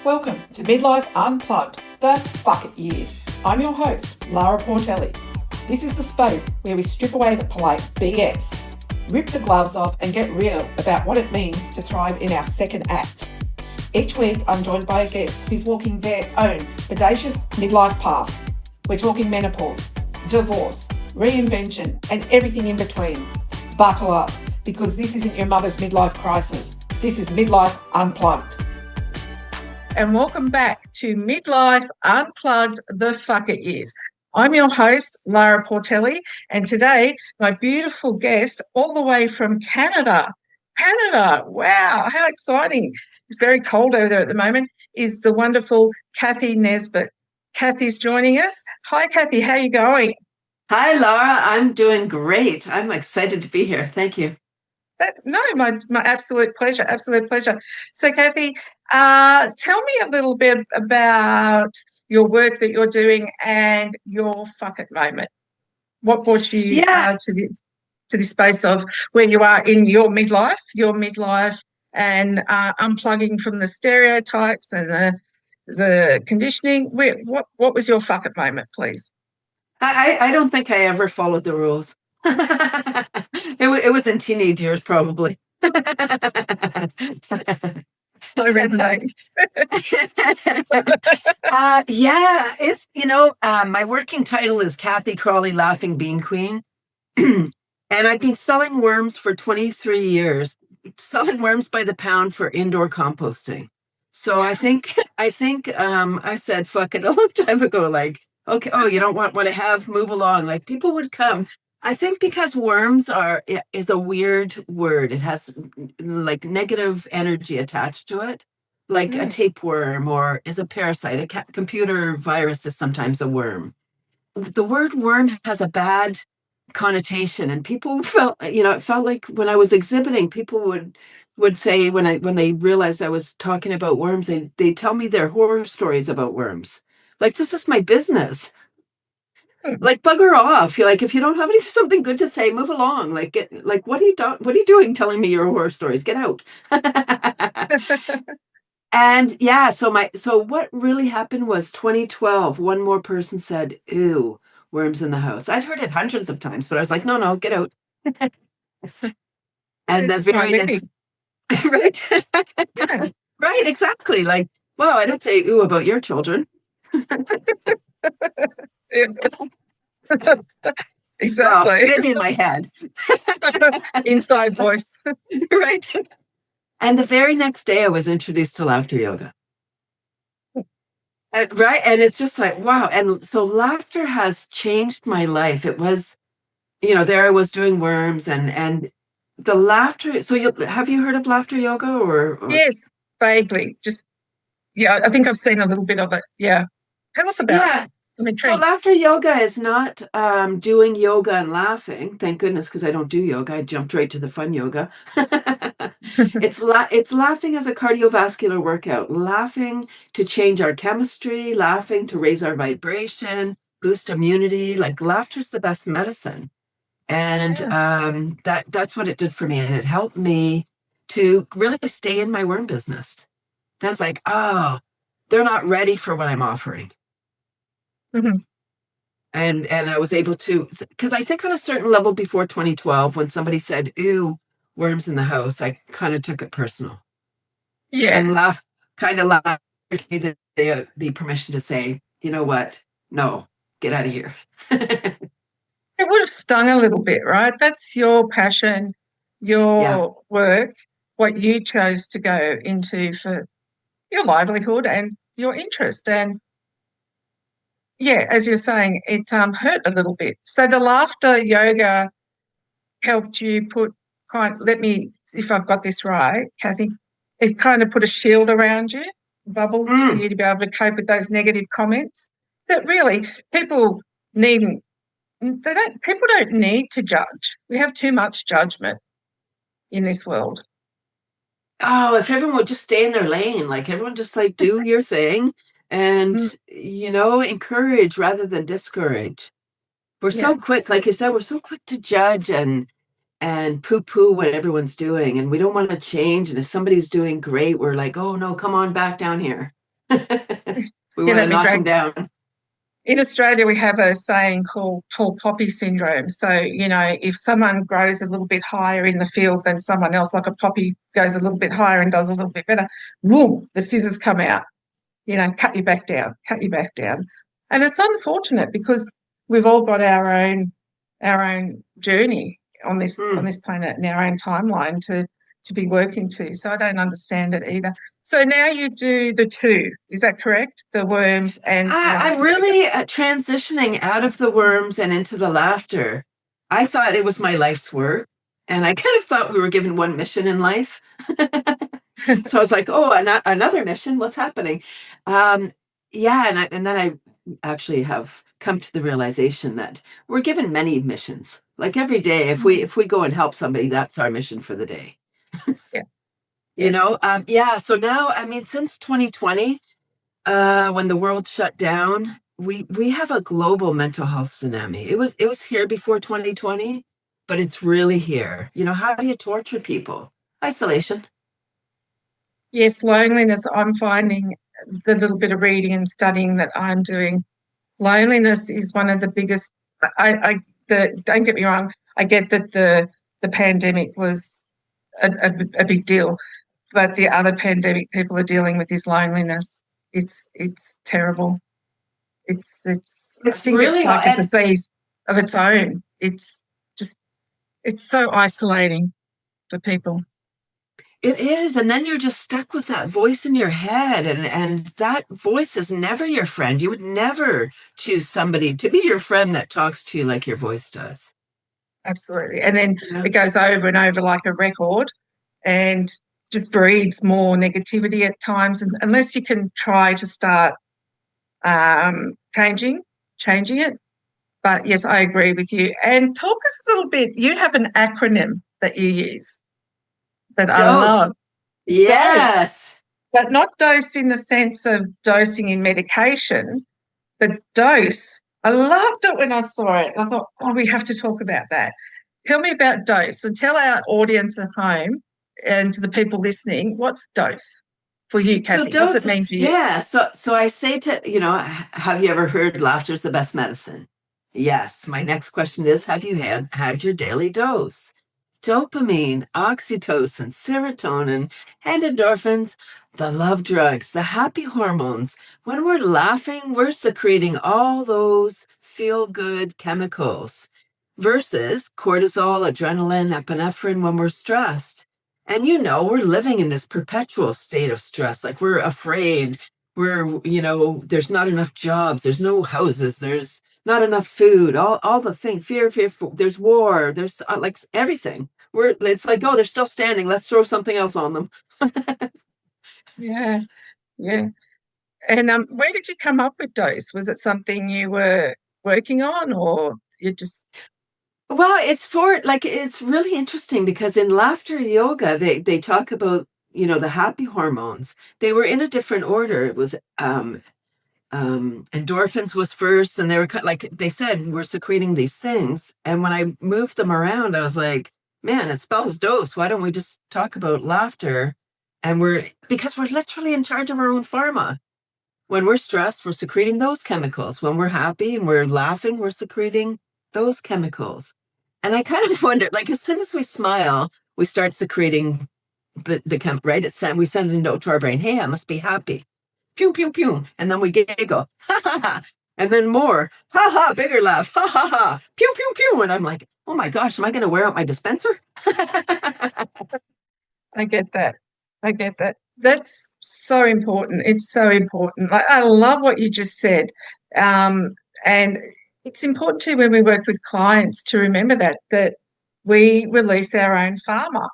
Welcome to Midlife Unplugged, the fuck it years. I'm your host, Lara Portelli. This is the space where we strip away the polite BS, rip the gloves off and get real about what it means to thrive in our second act. Each week, I'm joined by a guest who's walking their own bodacious midlife path. We're talking menopause, divorce, reinvention, and everything in between. Buckle up, because this isn't your mother's midlife crisis. This is Midlife Unplugged. And welcome back to Midlife Unplugged, the fuck it is. I'm your host, Lara Portelli, and today my beautiful guest all the way from Canada. Canada, wow, how exciting. It's very cold over there at the moment, is the wonderful Cathy Nesbitt. Cathy's joining us. Hi, Cathy, how are you going? Hi, Lara. I'm doing great. I'm excited to be here. Thank you. My absolute pleasure, absolute pleasure. So, Cathy, tell me a little bit about your work that you're doing and your fuck it moment. What brought you to this space of where you are in your midlife, and unplugging from the stereotypes and the conditioning? What was your fuck it moment, please? I don't think I ever followed the rules. It was in teenage years, probably. I resonate. It's, my working title is Cathy Crawley Laughing Bean Queen. And I've been selling worms for 23 years, selling worms by the pound for indoor composting. So I think I said fuck it a long time ago, like, okay, oh, you don't want what I have, move along. Like, people would come. I think because worms is a weird word. It has like negative energy attached to it, like a tapeworm or is a parasite. A computer virus is sometimes a worm. The word worm has a bad connotation, and people felt, it felt like when I was exhibiting, people would say when they realized I was talking about worms, they tell me their horror stories about worms. Like, this is my business. Like, bugger off. You're like, if you don't have something good to say, move along. Like, what are you doing telling me your horror stories? Get out. And yeah, so what really happened was 2012, one more person said, ew, worms in the house. I'd heard it hundreds of times, but I was like, no, get out. And the very next, right? Right, exactly. Like, well, I don't say ooh about your children. Exactly. Well, maybe in my head. Inside voice. Right. And the very next day I was introduced to laughter yoga. Right. And it's just like, wow. And so laughter has changed my life. It was, there I was doing worms and the laughter. So have you heard of laughter yoga or? Yes, vaguely. I think I've seen a little bit of it. Yeah. Tell us about it. So laughter yoga is not doing yoga and laughing. Thank goodness, because I don't do yoga. I jumped right to the fun yoga. It's laughing as a cardiovascular workout. Laughing to change our chemistry. Laughing to raise our vibration, boost immunity. Like, laughter's the best medicine. And that's what it did for me. And it helped me to really stay in my worm business. Then it's like, oh, they're not ready for what I'm offering. Mm-hmm. And I was able to, because I think on a certain level before 2012, when somebody said, ew, worms in the house, I kind of took it personal. Yeah. And gave me the permission to say, you know what? No, get out of here. It would have stung a little bit, right? That's your passion, your work, what you chose to go into for your livelihood and your interest. And yeah, as you're saying, it hurt a little bit. So the laughter yoga helped you let me, if I've got this right, Cathy, it kind of put a shield around you, bubbles for you to be able to cope with those negative comments. But really, people don't need to judge. We have too much judgment in this world. Oh, if everyone would just stay in their lane, like everyone just like do your thing and, encourage rather than discourage. We're so quick, like you said, we're so quick to judge and poo-poo what everyone's doing. And we don't want to change. And if somebody's doing great, we're like, oh no, come on back down here. We want to let me knock them drag. down. In Australia, we have a saying called tall poppy syndrome. So, if someone grows a little bit higher in the field than someone else, like a poppy goes a little bit higher and does a little bit better, boom, the scissors come out, cut you back down, cut you back down. And it's unfortunate because we've all got our own journey on this planet and our own timeline to be working to. So I don't understand it either. So now you do the two, is that correct? The worms and I'm really transitioning out of the worms and into the laughter. I thought it was my life's work, and I kind of thought we were given one mission in life. So I was like, oh, another mission, what's happening? Yeah, and then I actually have come to the realization that we're given many missions. Like every day, if we go and help somebody, that's our mission for the day. Yeah. Yeah. So now, I mean, since 2020, when the world shut down, we have a global mental health tsunami. It was here before 2020, but it's really here. How do you torture people? Isolation. Yes, loneliness. I'm finding the little bit of reading and studying that I'm doing. Loneliness is one of the biggest. Don't get me wrong. I get that the pandemic was a big deal, but the other pandemic people are dealing with is loneliness. It's terrible. It's I think really it's like a disease of its own. It's so isolating for people. It is. And then you're just stuck with that voice in your head. And that voice is never your friend. You would never choose somebody to be your friend that talks to you like your voice does. Absolutely. And then it goes over and over like a record and just breeds more negativity at times. And unless you can try to start changing it. But yes, I agree with you. And talk us a little bit. You have an acronym that you use that Dose. I love. Yes. Dose. But not dose in the sense of dosing in medication, but dose. I loved it when I saw it. I thought, oh, we have to talk about that. Tell me about dose and tell our audience at home and to the people listening, what's dose for you, Cathy? So What's it mean for you? Yeah. So I say have you ever heard laughter's the best medicine? Yes. My next question is, have you had your daily dose? Dopamine, oxytocin, serotonin, and endorphins, the love drugs, the happy hormones. When we're laughing, we're secreting all those feel-good chemicals versus cortisol, adrenaline, epinephrine when we're stressed. And we're living in this perpetual state of stress. Like we're afraid, there's not enough jobs, there's no houses, there's not enough food, all the things, fear, there's war, there's like everything. It's like, oh, they're still standing. Let's throw something else on them. Yeah, yeah. And where did you come up with dose? Was it something you were working on or you just... Well, it's really interesting because in laughter yoga, they talk about, the happy hormones. They were in a different order. It was endorphins was first, and they were like they said, we're secreting these things. And when I moved them around, I was like, man, it spells dose. Why don't we just talk about laughter? And because we're literally in charge of our own pharma. When we're stressed, we're secreting those chemicals. When we're happy and we're laughing, we're secreting those chemicals. And I kind of wonder, like, as soon as we smile, we start secreting the right? We send a note to our brain, hey, I must be happy. Pew, pew, pew. And then we giggle, ha, ha, ha. And then more, ha, ha, bigger laugh, ha, ha, ha, pew, pew, pew. And I'm like, oh my gosh, am I going to wear out my dispenser? I get that. I get that. That's so important. It's so important. I love what you just said. And it's important too when we work with clients to remember that we release our own pharma.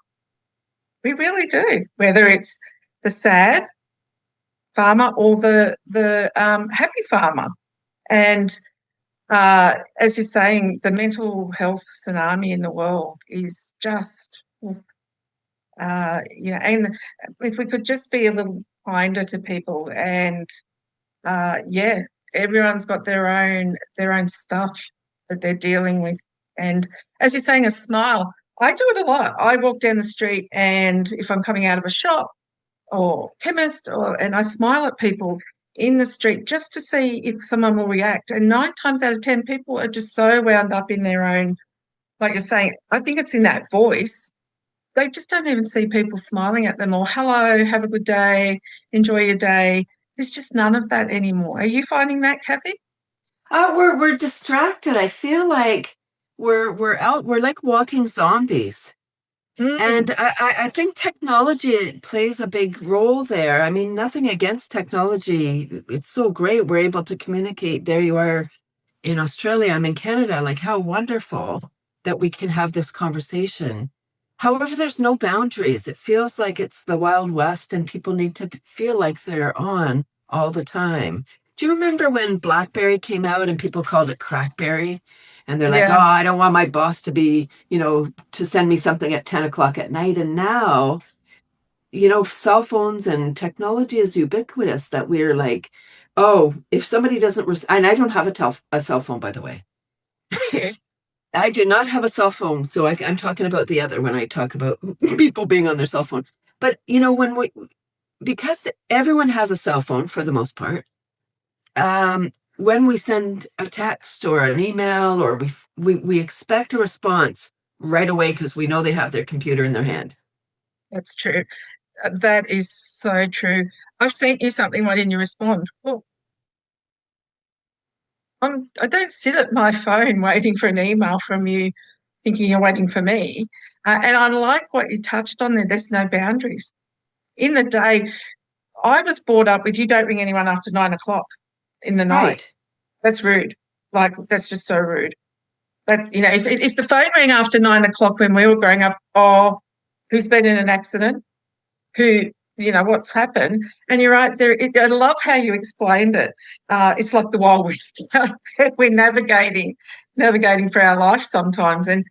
We really do, whether it's the sad pharma or the happy pharma. And as you're saying, the mental health tsunami in the world is just... and if we could just be a little kinder to people and everyone's got their own stuff that they're dealing with. And as you're saying, a smile. I do it a lot. I walk down the street and if I'm coming out of a shop or chemist, and I smile at people in the street just to see if someone will react. And 9 times out of 10, people are just so wound up in their own, like you're saying, I think it's in that voice. They just don't even see people smiling at them or, hello, have a good day, enjoy your day. There's just none of that anymore. Are you finding that, Cathy? We're distracted. I feel like we're like walking zombies. Mm, And I think technology plays a big role there. I mean, nothing against technology. It's so great. We're able to communicate. There you are in Australia. I'm in Canada. Like, how wonderful that we can have this conversation. However, there's no boundaries. It feels like it's the Wild West and people need to feel like they're on all the time. Do you remember when BlackBerry came out and people called it Crackberry? And they're like, oh, yeah, I don't want my boss to be, to send me something at 10 o'clock at night. And now, cell phones and technology is ubiquitous that we're like, oh, if somebody doesn't, and I don't have a cell phone, by the way. okay. I do not have a cell phone. So I'm talking about the other when I talk about people being on their cell phone. But, because everyone has a cell phone for the most part, when we send a text or an email or we expect a response right away because we know they have their computer in their hand. That's true. That is so true. I've sent you something. Why didn't you respond? Well, I don't sit at my phone waiting for an email from you, thinking you're waiting for me. And I like what you touched on there. There's no boundaries. In the day, I was brought up with you don't ring anyone after 9 o'clock in the night. Right. That's rude. Like, that's just so rude. But, if the phone rang after 9 o'clock when we were growing up, oh, who's been in an accident? Who, what's happened? And you're right there. I love how you explained it. It's like the Wild West. We're navigating for our life sometimes. And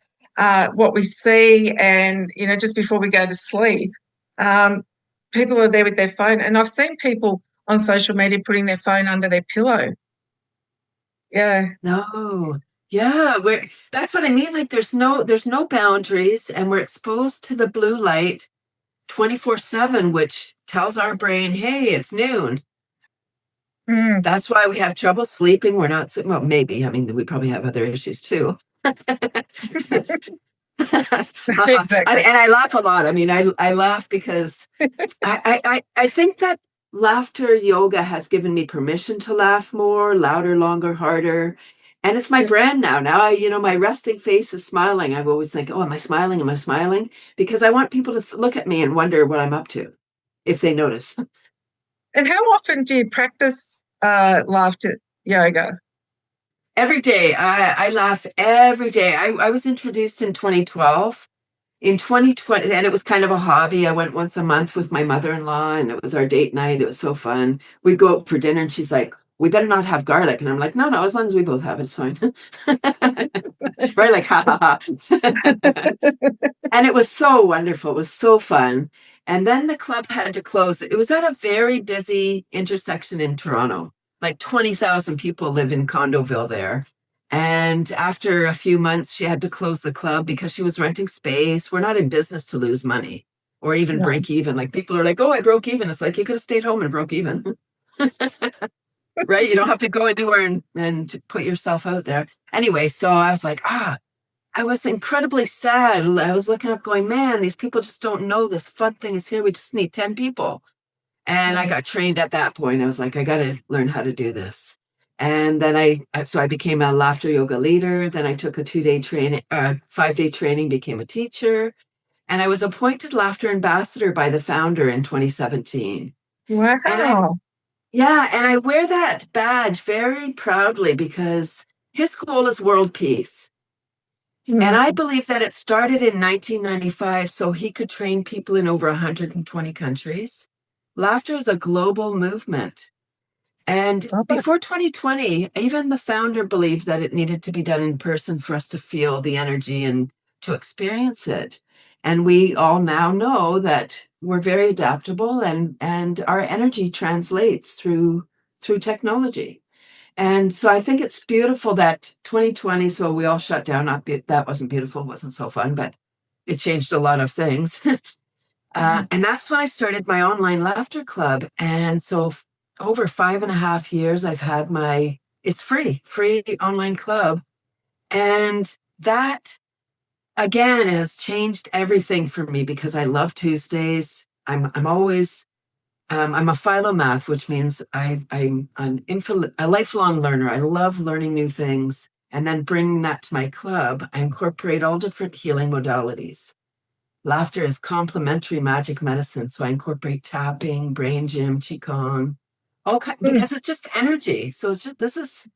what we see and, just before we go to sleep, people are there with their phone. And I've seen people on social media putting their phone under their pillow. Yeah. No. Yeah, that's what I mean. Like there's no boundaries and we're exposed to the blue light 24/7, which tells our brain, hey, it's noon. Mm. That's why we have trouble sleeping. We're not, well, maybe. I mean, we probably have other issues too. Exactly. And I laugh a lot. I mean, I laugh because I think that laughter yoga has given me permission to laugh more, louder, longer, harder. And it's my Yeah. brand now. Now my resting face is smiling. I always think, oh, am I smiling? Am I smiling? Because I want people to look at me and wonder what I'm up to if they notice. And how often do you practice laughter yoga? Every day. I laugh every day. I was introduced in 2012. In 2020, and it was kind of a hobby. I went once a month with my mother-in-law, and it was our date night. It was so fun. We'd go out for dinner, and she's like, "We better not have garlic." And I'm like, "No, no, as long as we both have it, it's fine." Right? Like, ha ha ha. And it was so wonderful. It was so fun. And then the club had to close. It was at a very busy intersection in Toronto. Like 20,000 people live in Condoville there. And after a few months, she had to close the club because she was renting space. We're not in business to lose money or even No. break even. Like people are like, oh, I broke even. It's like you could have stayed home and broke even. Right? You don't have to go anywhere and put yourself out there. Anyway, so I was like, I was incredibly sad. I was looking up going, man, these people just don't know this fun thing is here. We just need 10 people. And I Mm. got trained at that point. I was like, I got to learn how to do this. And then I became a laughter yoga leader. Then I took a 2-day training, 5-day training, became a teacher. And I was appointed laughter ambassador by the founder in 2017. And Wow. and I wear that badge very proudly because his goal is world peace. And I Mm. believe that it started in 1995 so he could train people in over 120 countries. Laughter is a global movement. And Love it. before 2020, even the founder believed that it needed to be done in person for us to feel the energy and to experience it. And we all now know that we're very adaptable and our energy translates through technology. And so I think it's beautiful that 2020, so we all shut down. That wasn't beautiful, wasn't so fun, but it changed a lot of things. And that's when I started my online laughter club. And so over 5.5 years, I've had it's free online club. And that again has changed everything for me because I love Tuesdays. I'm always, I'm a philomath, which means I'm a lifelong learner. I love learning new things and then bringing that to my club. I incorporate all different healing modalities. Laughter is complementary magic medicine. So I incorporate tapping, brain gym, qigong, because it's just energy. So it's just,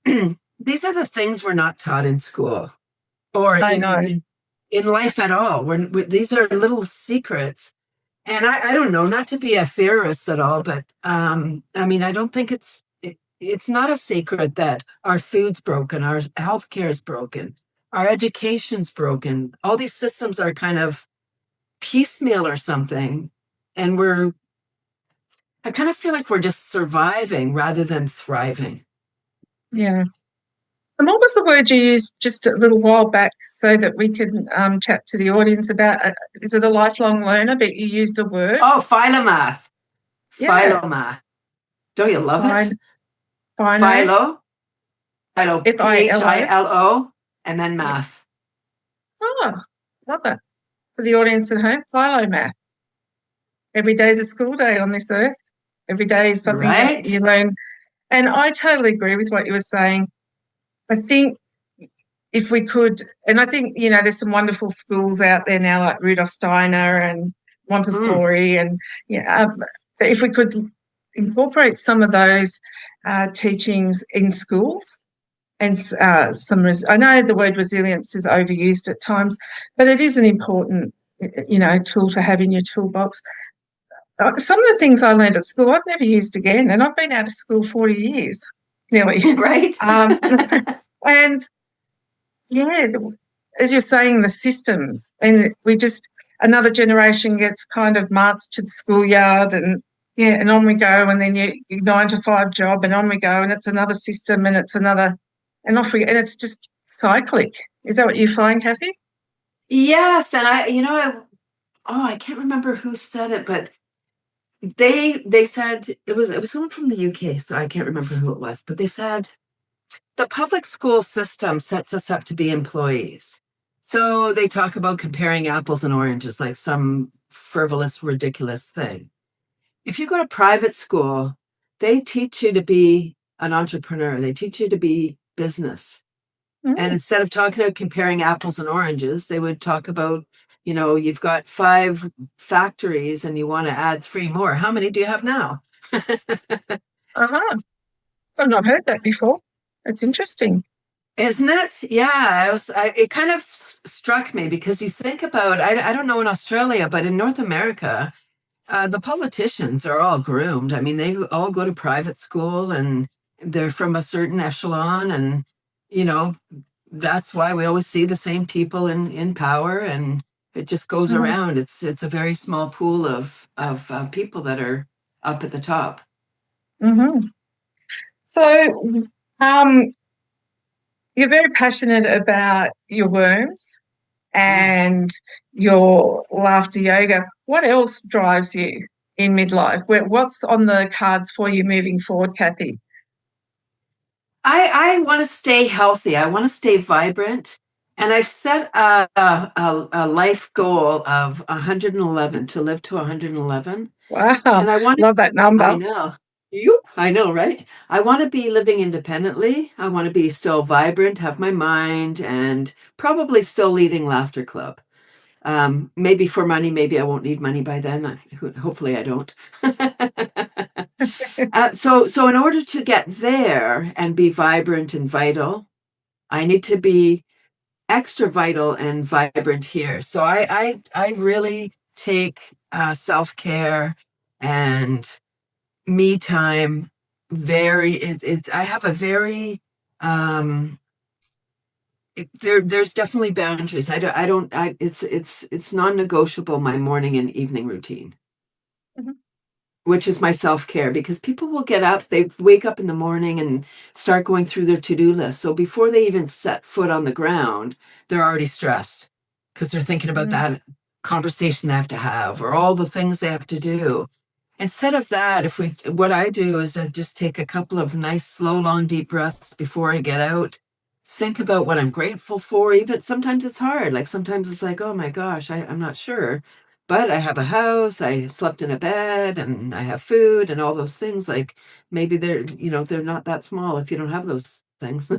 these are the things we're not taught in school or I know. in life at all. These are little secrets. And I don't know, not to be a theorist at all, but I mean, I don't think it's not a secret that our food's broken, our healthcare is broken, our education's broken. All these systems are kind of piecemeal or something. And I kind of feel like we're just surviving rather than thriving. Yeah. And what was the word you used just a little while back so that we can chat to the audience about? Is it a lifelong learner? But you used a word. Oh, philomath. Yeah. Philomath. Don't you love it? Philo. Philo. Philo. And then math. Oh, love it. For the audience at home, philomath. Every day is a school day on this earth. Every day is something that you learn. And I totally agree with what you were saying. I think if we could, and I think, there's some wonderful schools out there now like Rudolf Steiner and Montessori and, but if we could incorporate some of those teachings in schools and I know the word resilience is overused at times, but it is an important, tool to have in your toolbox. Some of the things I learned at school, I've never used again, and I've been out of school 40 years, nearly. Right. And, yeah, as you're saying, the systems, and another generation gets kind of marched to the schoolyard and, and on we go, and then your 9-to-5 job, and on we go, and it's another system, and it's another, and off we go, and it's just cyclic. Is that what you find, Cathy? Yes, and I can't remember who said it, but they said it was someone from the UK, so I can't remember who it was, but they said the public school system sets us up to be employees. So they talk about comparing apples and oranges like some frivolous, ridiculous thing. If you go to private school, they teach you to be an entrepreneur. They teach you to be business. And instead of talking about comparing apples and oranges, they would talk about, you've got 5 factories and you want to add 3 more. How many do you have now? I've not heard that before. It's interesting. Isn't it? Yeah, it kind of struck me because you think about, I don't know in Australia, but in North America, the politicians are all groomed. I mean, they all go to private school and they're from a certain echelon. And, that's why we always see the same people in power, and it just goes around. It's a very small pool of people that are up at the top. So, you're very passionate about your worms and your laughter yoga. What else drives you in midlife? What's on the cards for you moving forward, Cathy? I want to stay healthy. I want to stay vibrant. And I've set a life goal of 111, to live to 111. Wow. And I love that number. I know. I know, right? I want to be living independently. I want to be still vibrant, have my mind, and probably still leading Laughter Club. Maybe for money, maybe I won't need money by then. Hopefully I don't. So in order to get there and be vibrant and vital, I need to be extra vital and vibrant here. So I really take self-care and me time I have a very there's definitely boundaries. It's non-negotiable, my morning and evening routine. Which is my self-care, because people will get up, they wake up in the morning and start going through their to-do list. So before they even set foot on the ground, they're already stressed because they're thinking about that conversation they have to have or all the things they have to do. Instead of that, what I do is I just take a couple of nice, slow, long, deep breaths before I get out. Think about what I'm grateful for. Even sometimes it's hard. Like sometimes it's like, oh my gosh, I'm not sure. But I have a house, I slept in a bed, and I have food and all those things. Like maybe they're not that small if you don't have those things.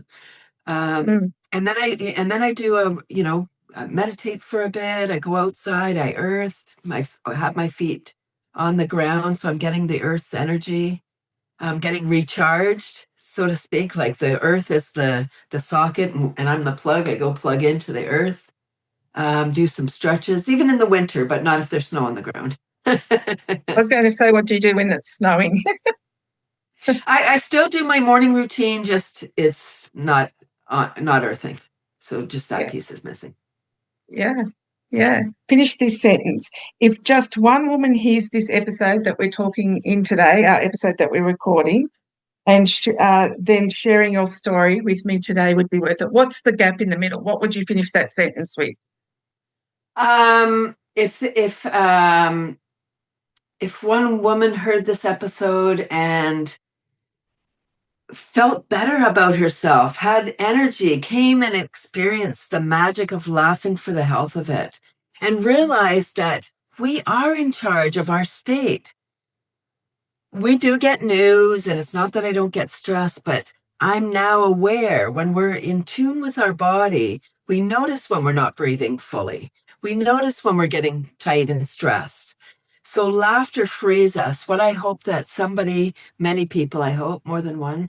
And then I do meditate for a bit. I go outside, I I have my feet on the ground, so I'm getting the earth's energy. I'm getting recharged, so to speak. Like the earth is the socket, and I'm the plug. I go plug into the earth. Do some stretches, even in the winter, but not if there's snow on the ground. I was going to say, what do you do when it's snowing? I still do my morning routine, just it's not earthing. So just that piece is missing. Yeah. Yeah. Finish this sentence. If just one woman hears this episode that we're talking in today, our episode that we're recording, and then sharing your story with me today would be worth it. What's the gap in the middle? What would you finish that sentence with? If one woman heard this episode and felt better about herself, had energy, came and experienced the magic of laughing for the health of it, and realized that we are in charge of our state. We do get news, and it's not that I don't get stress, but I'm now aware when we're in tune with our body, we notice when we're not breathing fully. We notice when we're getting tight and stressed. So laughter frees us. What I hope that many people, I hope, more than one,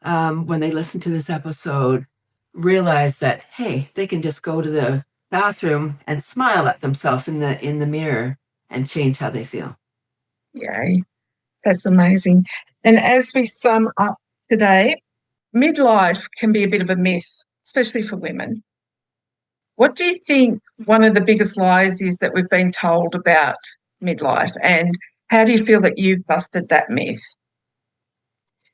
when they listen to this episode, realize that, hey, they can just go to the bathroom and smile at themselves in the mirror and change how they feel. Yay. That's amazing. And as we sum up today, midlife can be a bit of a myth, especially for women. What do you think one of the biggest lies is that we've been told about midlife, and how do you feel that you've busted that myth?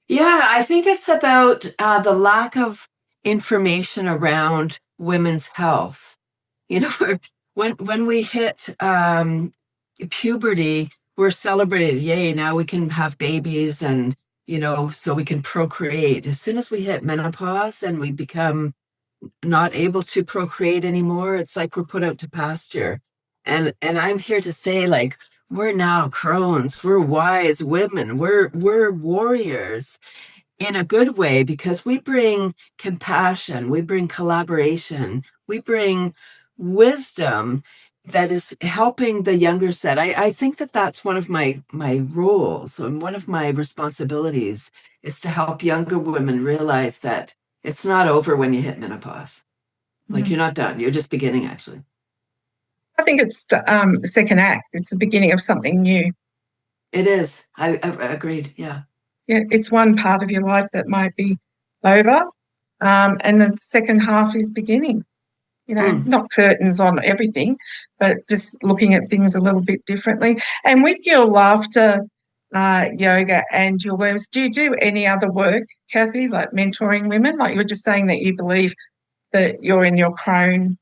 Yeah, I think it's about the lack of information around women's health. You know, when we hit puberty, we're celebrated. Yay, now we can have babies and, so we can procreate. As soon as we hit menopause and we become not able to procreate anymore, it's like we're put out to pasture. And I'm here to say, like, we're now crones, we're wise women, we're warriors in a good way, because we bring compassion, we bring collaboration, we bring wisdom that is helping the younger set. I think that that's one of my roles, and one of my responsibilities is to help younger women realize that it's not over when you hit menopause. Like, you're not done. You're just beginning, actually. I think it's the second act. It's the beginning of something new. It is. I agreed. Yeah. Yeah, it's one part of your life that might be over, and the second half is beginning. Not curtains on everything, but just looking at things a little bit differently. And with your laughter yoga and your works, do you do any other work, Cathy, like mentoring women? Like you were just saying that you believe that you're in your crone,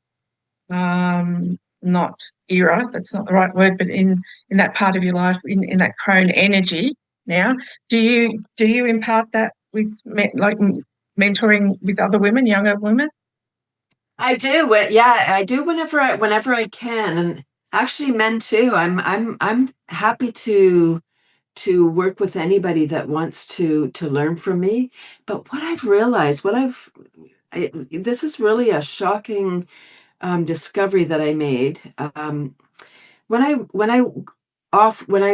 not era, that's not the right word, but in that part of your life, in that crone energy now. Do you impart that with mentoring with other women, younger women? I do. Yeah, I do whenever I can, and actually men too. I'm happy to work with anybody that wants to learn from me. But what I've realized, this is really a shocking discovery that I made. When I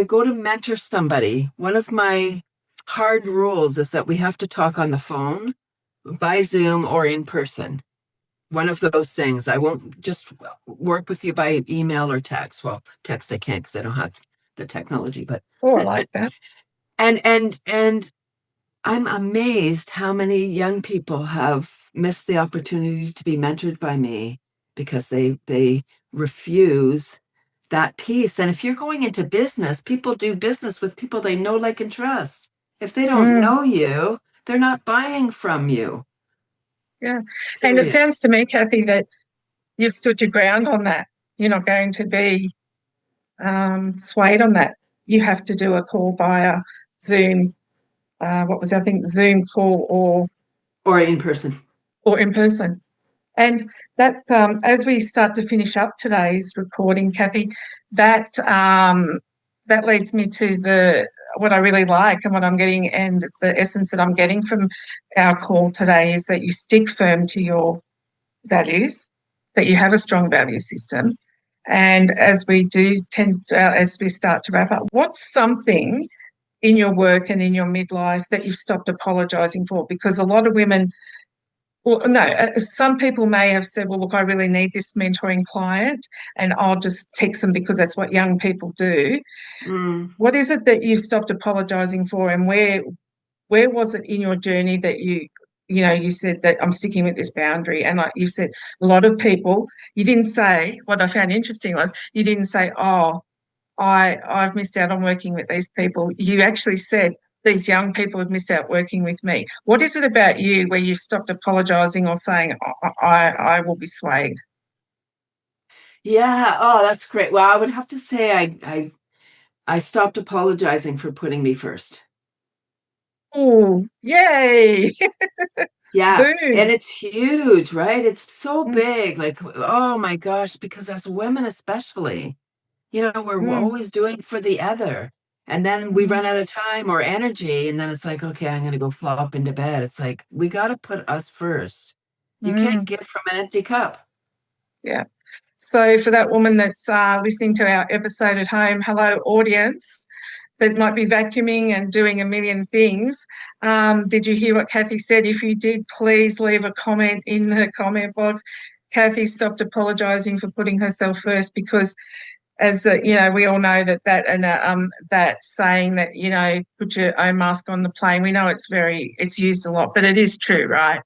go to mentor somebody, one of my hard rules is that we have to talk on the phone, by Zoom, or in person. One of those things. I won't just work with you by email or text. Well, text I can't because I don't have the technology, but I like that. and I'm amazed how many young people have missed the opportunity to be mentored by me because they refuse that piece. And if you're going into business, people do business with people they know, like, and trust. If they don't know you, they're not buying from you. Yeah. Period. And it sounds to me, Cathy, that you've stood your ground on that. You're not going to be swayed on that. You have to do a call via Zoom. Zoom call or in person. Or in person. And that, as we start to finish up today's recording, Cathy, that leads me to what I really like and what I'm getting, and the essence that I'm getting from our call today is that you stick firm to your values, that you have a strong value system. And as we start to wrap up, what's something in your work and in your midlife that you've stopped apologising for? Because a lot of women, some people may have said, well, look, I really need this mentoring client and I'll just text them because that's what young people do. What is it that you stopped apologising for, and where was it in your journey that you said that I'm sticking with this boundary? And like you said, a lot of people, you didn't say, what I found interesting was you didn't say, oh, I've missed out on working with these people. You actually said, these young people have missed out working with me. What is it about you where you've stopped apologising or saying, I will be swayed? Yeah. Oh, that's great. Well, I would have to say I stopped apologizing for putting me first. Oh, yay. Yeah. Boom. And it's huge, right? It's so big. Like, oh my gosh, because as women especially, we're always doing for the other. And then we run out of time or energy. And then it's like, okay, I'm going to go flop into bed. It's like, we got to put us first. You can't give from an empty cup. Yeah. So for that woman that's listening to our episode at home, hello, audience, that might be vacuuming and doing a million things. Did you hear what Cathy said? If you did, please leave a comment in the comment box. Cathy stopped apologising for putting herself first because, as we all know that saying that, put your own mask on the plane. We know it's used a lot, but it is true, right?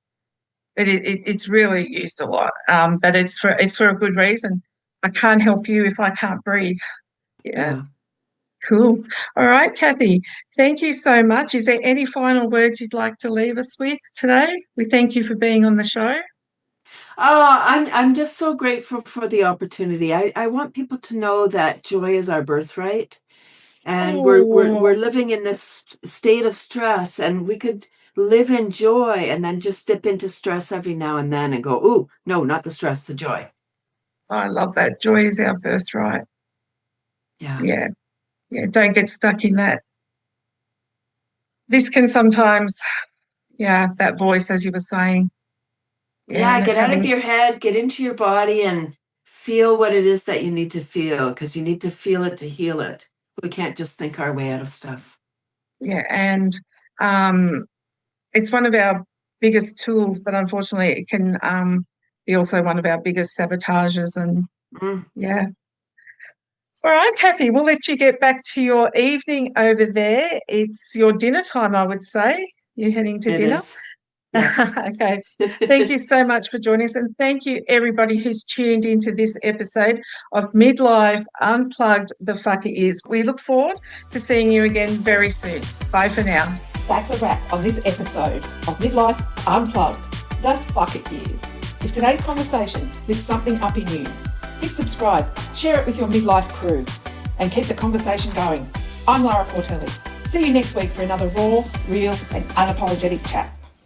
It's really used a lot, but it's for a good reason. I can't help you if I can't breathe. Yeah. Cool. All right, Cathy, thank you so much. Is there any final words you'd like to leave us with today? We thank you for being on the show. Oh, I'm just so grateful for the opportunity. I want people to know that joy is our birthright, and we're living in this state of stress, and we could live in joy and then just dip into stress every now and then and go, ooh, no, not the stress, the joy. I love that. Joy is our birthright. Yeah. Yeah. Yeah. Don't get stuck in that. This can sometimes, that voice, as you were saying. Yeah, get out of your head, get into your body and feel what it is that you need to feel, because you need to feel it to heal it. We can't just think our way out of stuff. Yeah, and it's one of our biggest tools, but unfortunately it can be also one of our biggest sabotages. And yeah. All right, Cathy, we'll let you get back to your evening over there. It's your dinner time, I would say. You're heading to dinner? It is. Yes. Okay. Thank you so much for joining us, and thank you everybody who's tuned into this episode of Midlife Unplugged the Fuck It Is. We look forward to seeing you again very soon. Bye for now. That's a wrap on this episode of Midlife Unplugged the Fuck It Is. If today's conversation lifts something up in you, hit subscribe, share it with your midlife crew, and keep the conversation going. I'm Lara Portelli. See you next week for another raw, real, and unapologetic chat.